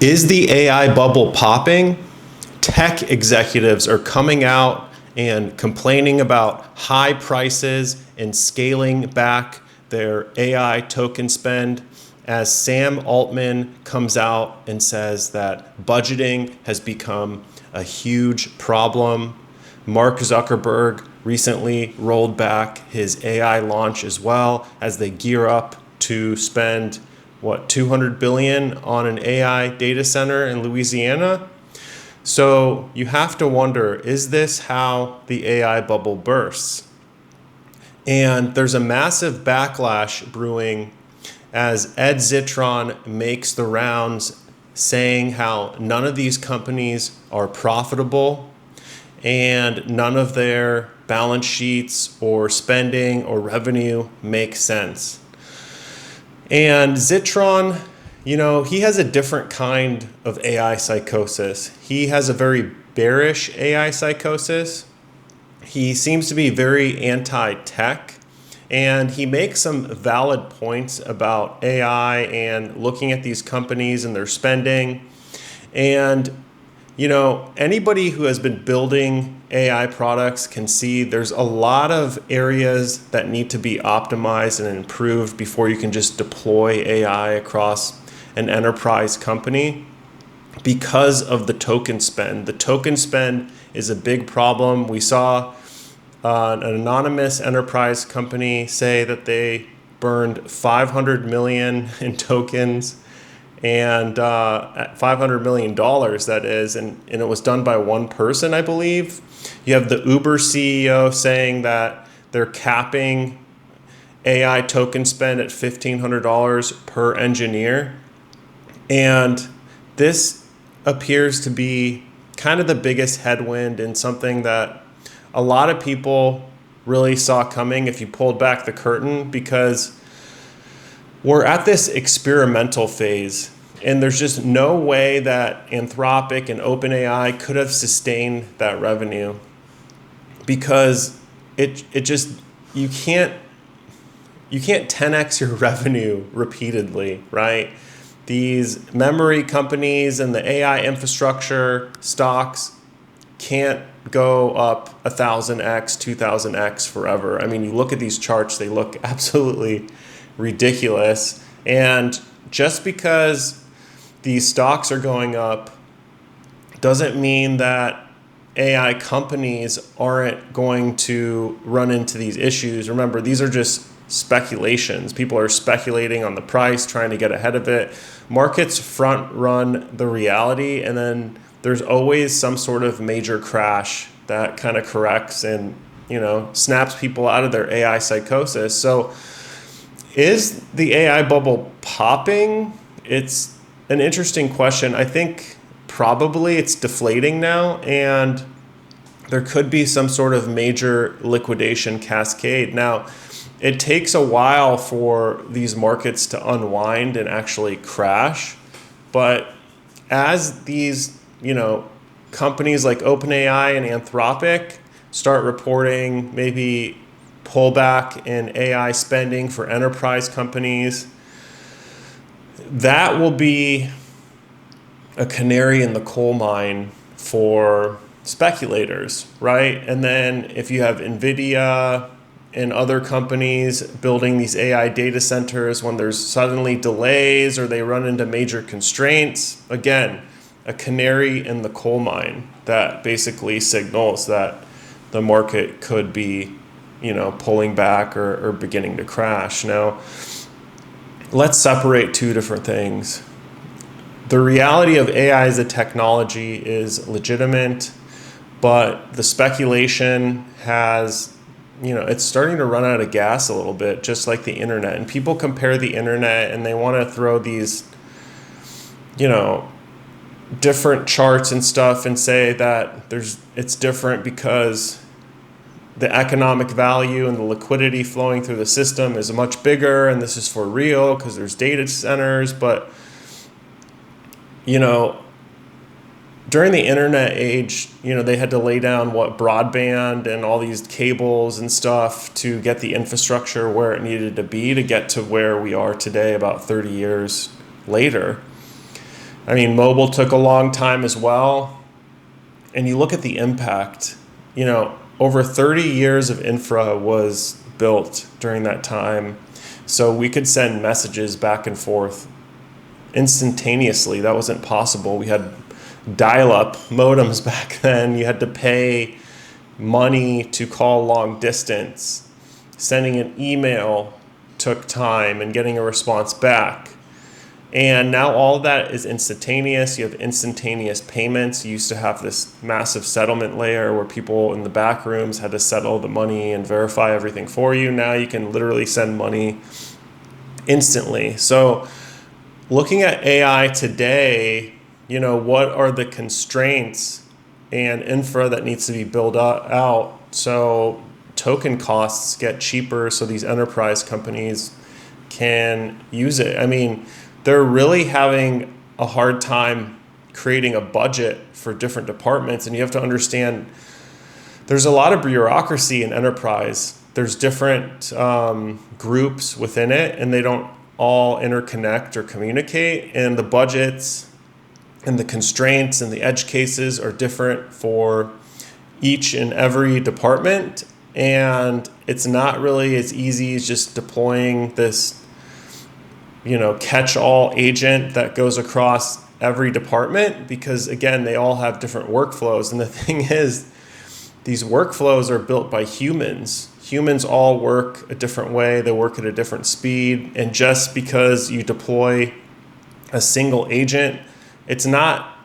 Is the AI bubble popping? Tech executives are coming out and complaining about high prices and scaling back their AI token spend as Sam Altman comes out and says that budgeting has become a huge problem. Mark Zuckerberg recently rolled back his AI launch as well as they gear up to spend $200 billion on an AI data center in Louisiana. So you have to wonder, is this how the AI bubble bursts? And there's a massive backlash brewing as Ed Zitron makes the rounds saying how none of these companies are profitable and none of their balance sheets or spending or revenue make sense. And Zitron, he has a different kind of AI psychosis. He has a very bearish AI psychosis. He seems to be very anti-tech, and he makes some valid points about AI and looking at these companies and their spending. And, anybody who has been building AI products can see there's a lot of areas that need to be optimized and improved before you can just deploy AI across an enterprise company because of the token spend. The token spend is a big problem. We saw an anonymous enterprise company say that they burned 500 million in tokens and $500 million, that is, and it was done by one person, I believe. You have the Uber CEO saying that they're capping AI token spend at $1,500 per engineer. And this appears to be kind of the biggest headwind and something that a lot of people really saw coming if you pulled back the curtain, because we're at this experimental phase and there's just no way that Anthropic and OpenAI could have sustained that revenue, because it just you can't 10x your revenue repeatedly, right? These memory companies and the AI infrastructure stocks can't go up 1,000x, 2,000x forever. I mean, you look at these charts, they look absolutely ridiculous. And just because these stocks are going up doesn't mean that AI companies aren't going to run into these issues. Remember, these are just speculations. People are speculating on the price, trying to get ahead of it. Markets front run the reality, and then there's always some sort of major crash that kind of corrects and snaps people out of their AI psychosis. So is the AI bubble popping? It's an interesting question. I think probably it's deflating now, and there could be some sort of major liquidation cascade. Now, it takes a while for these markets to unwind and actually crash, but as these companies like OpenAI and Anthropic start reporting maybe pullback in AI spending for enterprise companies, that will be a canary in the coal mine for speculators, right? And then if you have Nvidia and other companies building these AI data centers, when there's suddenly delays or they run into major constraints, again, a canary in the coal mine that basically signals that the market could be, pulling back or beginning to crash. Now, let's separate two different things. The reality of AI as a technology is legitimate, but the speculation has, it's starting to run out of gas a little bit, just like the internet. And people compare the internet and they want to throw these, different charts and stuff and say that it's different because the economic value and the liquidity flowing through the system is much bigger, and this is for real because there's data centers. But during the internet age, they had to lay down broadband and all these cables and stuff to get the infrastructure where it needed to be to get to where we are today about 30 years later. I mean, mobile took a long time as well. And you look at the impact, over 30 years of infra was built during that time. So we could send messages back and forth instantaneously. That wasn't possible. We had dial-up modems back then. You had to pay money to call long distance. Sending an email took time and getting a response back. And now all of that is instantaneous. You have instantaneous payments. You used to have this massive settlement layer where people in the back rooms had to settle the money and verify everything for you. Now you can literally send money instantly. So looking at AI today, what are the constraints and infra that needs to be built out so token costs get cheaper so these enterprise companies can use it? I mean, they're really having a hard time creating a budget for different departments. And you have to understand there's a lot of bureaucracy in enterprise. There's different groups within it, and they don't all interconnect or communicate. And the budgets and the constraints and the edge cases are different for each and every department. And it's not really as easy as just deploying this catch-all agent that goes across every department, because again, they all have different workflows. And the thing is, these workflows are built by humans. Humans all work a different way. They work at a different speed. And just because you deploy a single agent, it's not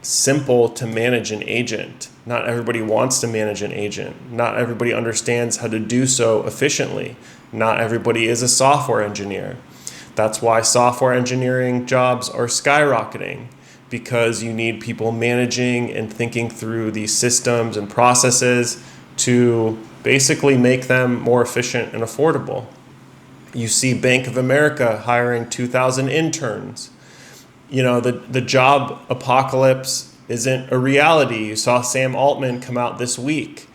simple to manage an agent. Not everybody wants to manage an agent. Not everybody understands how to do so efficiently. Not everybody is a software engineer. That's why software engineering jobs are skyrocketing, because you need people managing and thinking through these systems and processes to basically make them more efficient and affordable. You see Bank of America hiring 2,000 interns. The job apocalypse isn't a reality. You saw Sam Altman come out this week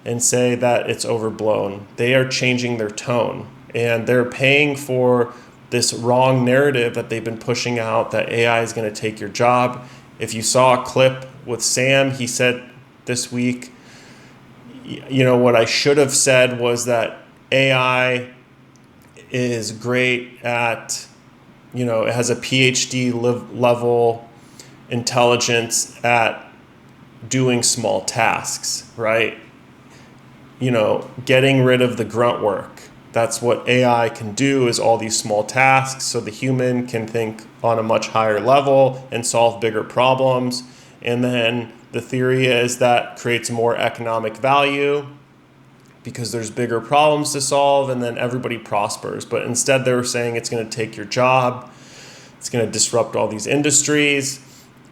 and say that it's overblown. They are changing their tone, and they're paying for this wrong narrative that they've been pushing out, that AI is going to take your job. If you saw a clip with Sam, he said this week, what I should have said was that AI is great at, it has a PhD level intelligence at doing small tasks, right? Getting rid of the grunt work. That's what AI can do, is all these small tasks, so the human can think on a much higher level and solve bigger problems. And then the theory is that creates more economic value because there's bigger problems to solve, and then everybody prospers. But instead they're saying it's going to take your job, it's going to disrupt all these industries,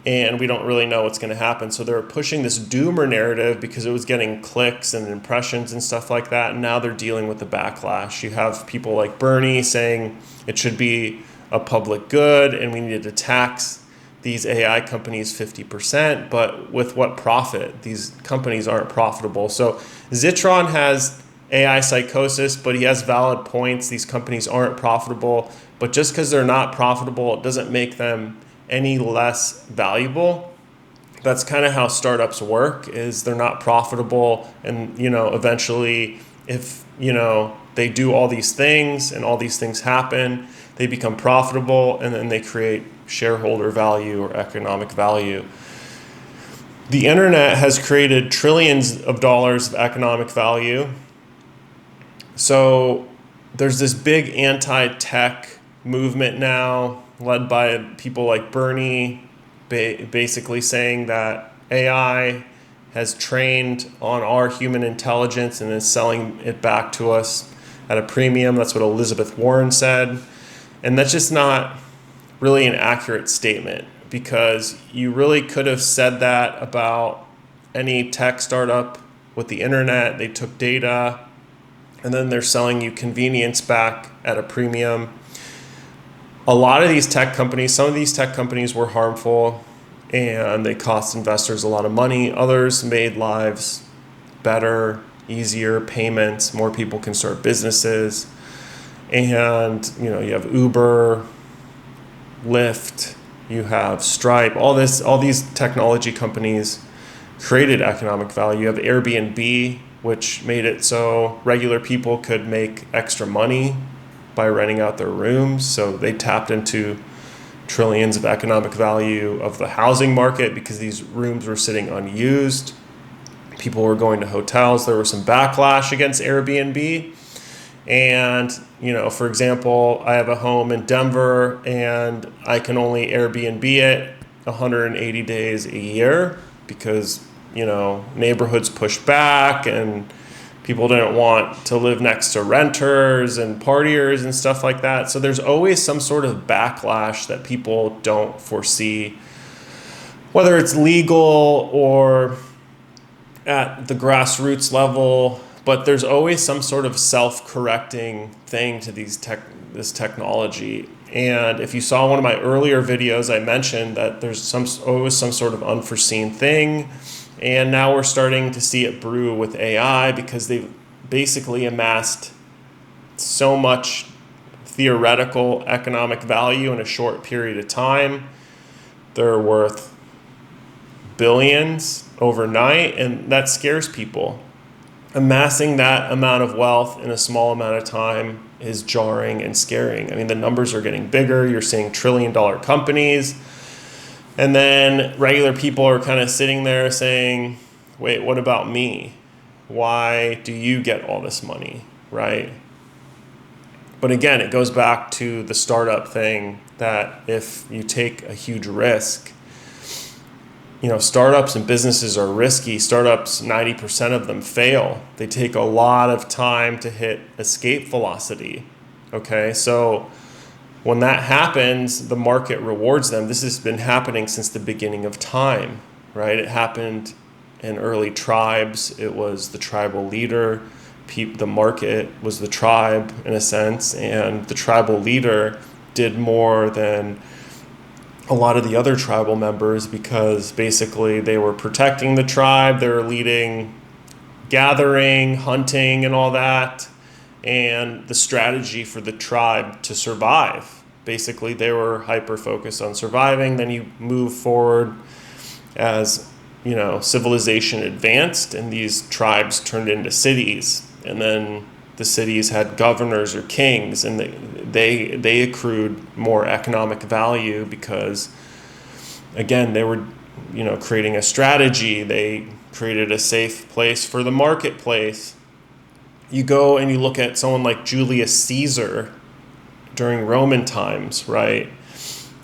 and we don't really know what's going to happen. So they're pushing this doomer narrative because it was getting clicks and impressions and stuff like that. And now they're dealing with the backlash. You have people like Bernie saying it should be a public good and we need to tax these AI companies 50%, but with what profit? These companies aren't profitable. So Zitron has AI psychosis, but he has valid points. These companies aren't profitable, but just because they're not profitable, it doesn't make them any less valuable. That's kind of how startups work, is they're not profitable, and eventually if they do all these things and all these things happen, they become profitable, and then they create shareholder value or economic value. The internet has created trillions of dollars of economic value. So there's this big anti-tech movement now, led by people like Bernie, basically saying that AI has trained on our human intelligence and is selling it back to us at a premium. That's what Elizabeth Warren said. And that's just not really an accurate statement, because you really could have said that about any tech startup with the internet. They took data and then they're selling you convenience back at a premium. A lot of these tech companies, some of these tech companies were harmful and they cost investors a lot of money. Others made lives better, easier, payments, more people can start businesses. And you have Uber, Lyft, you have Stripe, all these technology companies created economic value. You have Airbnb, which made it so regular people could make extra money by renting out their rooms. So they tapped into trillions of economic value of the housing market because these rooms were sitting unused. People were going to hotels. There was some backlash against Airbnb. And, for example, I have a home in Denver and I can only Airbnb it 180 days a year because, neighborhoods pushed back and people didn't want to live next to renters and partiers and stuff like that. So there's always some sort of backlash that people don't foresee, whether it's legal or at the grassroots level. But there's always some sort of self-correcting thing to this technology. And if you saw one of my earlier videos, I mentioned that there's always some sort of unforeseen thing. And now we're starting to see it brew with AI because they've basically amassed so much theoretical economic value in a short period of time. They're worth billions overnight, and that scares people. Amassing that amount of wealth in a small amount of time is jarring and scaring. I mean, the numbers are getting bigger. You're seeing trillion-dollar companies. And then regular people are kind of sitting there saying, wait, what about me? Why do you get all this money, right? But again, it goes back to the startup thing that if you take a huge risk, startups and businesses are risky. Startups, 90% of them fail. They take a lot of time to hit escape velocity. Okay, so when that happens, the market rewards them. This has been happening since the beginning of time, right? It happened in early tribes. It was the tribal leader. The market was the tribe in a sense, and the tribal leader did more than a lot of the other tribal members because basically they were protecting the tribe. They were leading gathering, hunting, and all that, and the strategy for the tribe to survive. Basically, they were hyper-focused on surviving. Then you move forward as, civilization advanced, and these tribes turned into cities. And then the cities had governors or kings, and they accrued more economic value because, again, they were, creating a strategy. They created a safe place for the marketplace. You go and you look at someone like Julius Caesar during Roman times, right?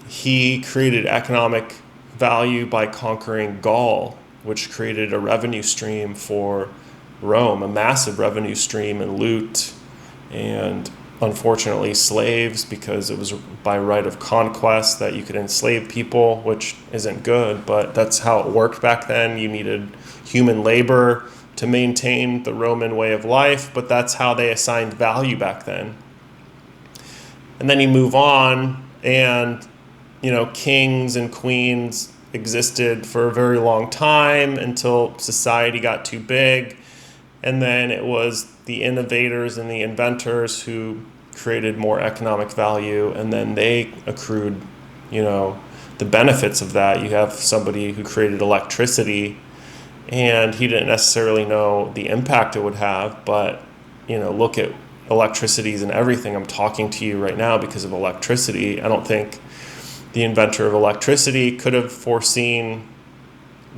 He created economic value by conquering Gaul, which created a revenue stream for Rome, a massive revenue stream and loot, and unfortunately slaves, because it was by right of conquest that you could enslave people, which isn't good, but that's how it worked back then. You needed human labor to maintain the Roman way of life, but that's how they assigned value back then. And then you move on, and kings and queens existed for a very long time until society got too big. And then it was the innovators and the inventors who created more economic value, and then they accrued, the benefits of that. You have somebody who created electricity, and he didn't necessarily know the impact it would have, but, look at electricities and everything. I'm talking to you right now because of electricity. I don't think the inventor of electricity could have foreseen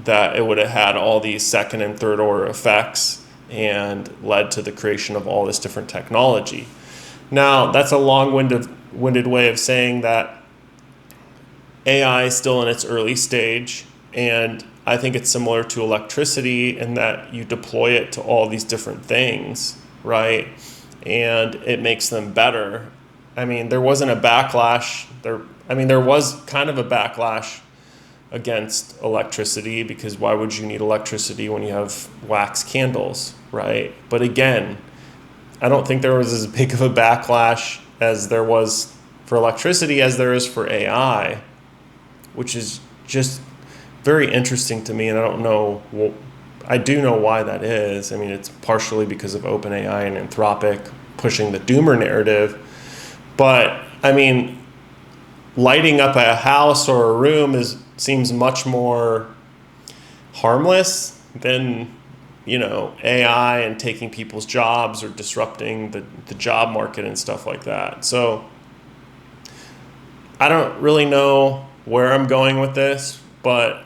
that it would have had all these second and third order effects and led to the creation of all this different technology. Now, that's a long-winded way of saying that AI is still in its early stage, and I think it's similar to electricity in that you deploy it to all these different things, right? And it makes them better. I mean, there wasn't a backlash. There was kind of a backlash against electricity because why would you need electricity when you have wax candles, right? But again, I don't think there was as big of a backlash as there was for electricity as there is for AI, which is just very interesting to me, and I don't know. Well, I do know why that is. I mean, it's partially because of OpenAI and Anthropic pushing the doomer narrative, but I mean, lighting up a house or a room seems much more harmless than, AI and taking people's jobs or disrupting the job market and stuff like that. So I don't really know where I'm going with this, but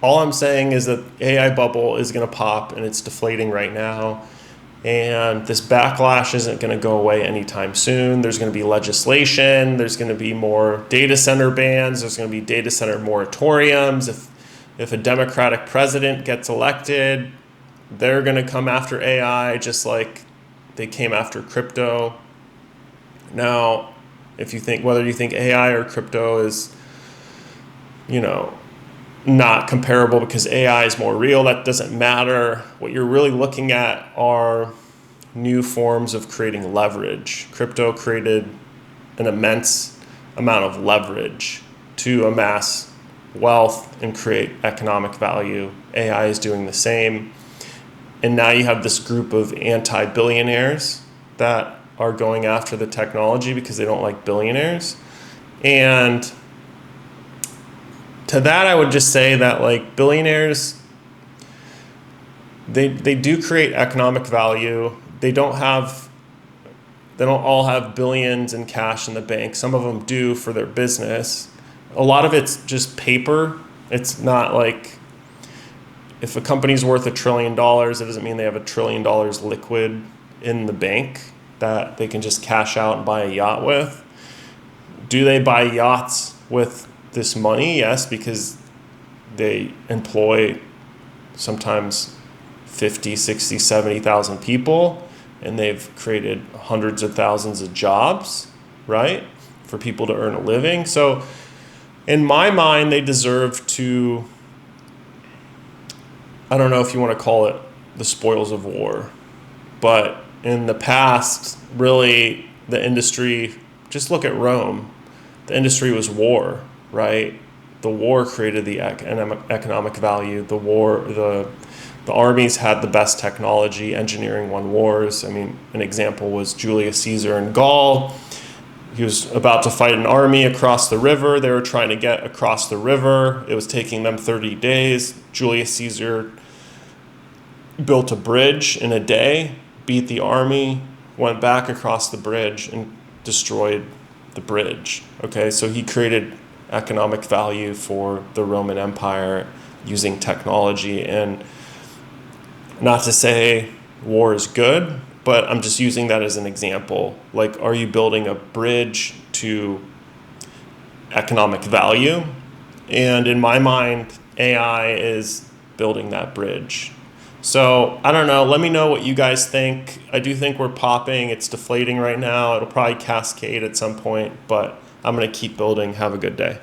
all I'm saying is that AI bubble is going to pop and it's deflating right now. And this backlash isn't going to go away anytime soon. There's going to be legislation. There's going to be more data center bans. There's going to be data center moratoriums. If a Democratic president gets elected, they're going to come after AI just like they came after crypto. Now, whether you think AI or crypto is, not comparable because AI is more real, that doesn't matter. What you're really looking at are new forms of creating leverage. Crypto created an immense amount of leverage to amass wealth and create economic value. AI is doing the same. And now you have this group of anti-billionaires that are going after the technology because they don't like billionaires. And to that, I would just say that like billionaires, they do create economic value. They don't all have billions in cash in the bank. Some of them do for their business. A lot of it's just paper. It's not like if a company's worth $1 trillion, it doesn't mean they have $1 trillion liquid in the bank that they can just cash out and buy a yacht with. Do they buy yachts with this money? Yes, because they employ sometimes 50, 60, 70,000 people, and they've created hundreds of thousands of jobs, right, for people to earn a living. So in my mind, they deserve to, I don't know if you want to call it the spoils of war, but in the past, really, the industry, just look at Rome. The industry was war, right? The war created the economic value. The armies had the best technology. Engineering won wars. I mean, an example was Julius Caesar in Gaul. He was about to fight an army across the river. They were trying to get across the river. It was taking them 30 days. Julius Caesar built a bridge in a day, beat the army, went back across the bridge and destroyed the bridge. Okay, so he created economic value for the Roman Empire using technology. And not to say war is good, but I'm just using that as an example. Like, are you building a bridge to economic value? And in my mind, AI is building that bridge. So I don't know. Let me know what you guys think. I do think we're popping. It's deflating right now. It'll probably cascade at some point, but I'm going to keep building. Have a good day.